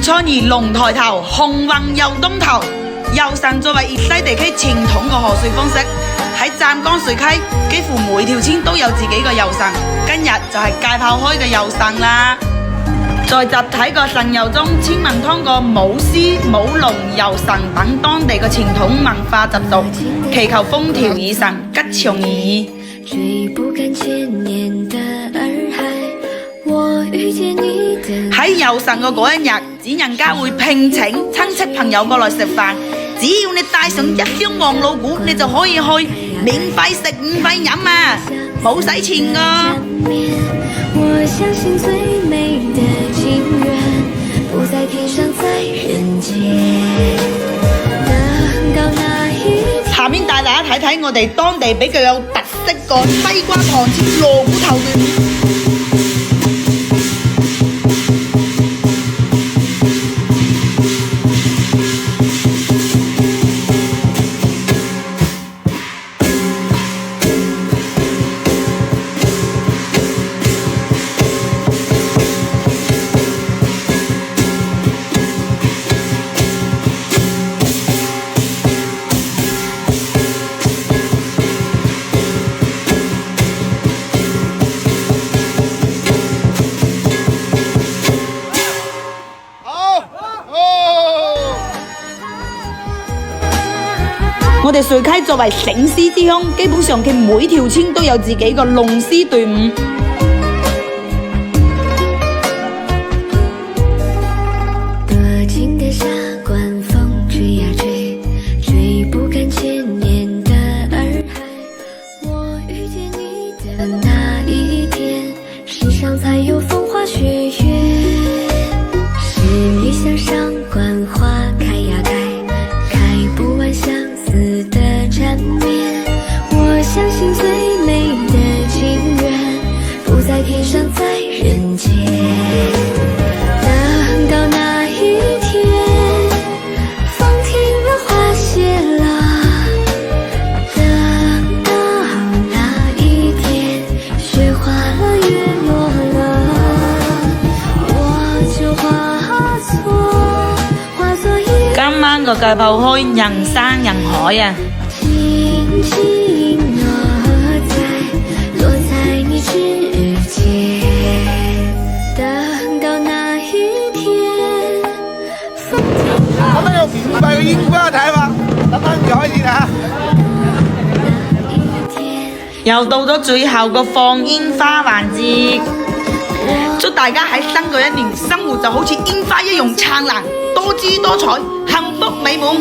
初二龍抬頭，鴻運又東頭。遊神作為粵西地區傳統嘅賀歲方式，喺湛江水溪幾乎每條村都有自己嘅遊神。今日就係戒炮開嘅遊神啦。在集體嘅神遊中，村民通過舞獅、舞龍、遊神等當地嘅傳統文化習俗，祈求風調雨順、吉祥如意。喺遊神嘅嗰一日，主人家會聘請親戚朋友過來食飯，只要你帶上一箱王老鼓，你就可以去免費食免費飲啊，冇使錢噶。我相信最美的情緣不在天上，在人間。下面帶大家睇睇我哋當地比較有特色個西瓜糖切鑼鼓頭段。我哋瑞溪作為醒獅之鄉，基本上佢每條村都有自己個龍獅隊伍。今晚個戒炮開人山人海啊！我哋有免費嘅煙花睇嘛，等陣就開始啦。又到咗最後個放煙花環節，祝大家喺新嘅一年生活就好似煙花一樣燦爛，多姿多彩，幸福美滿。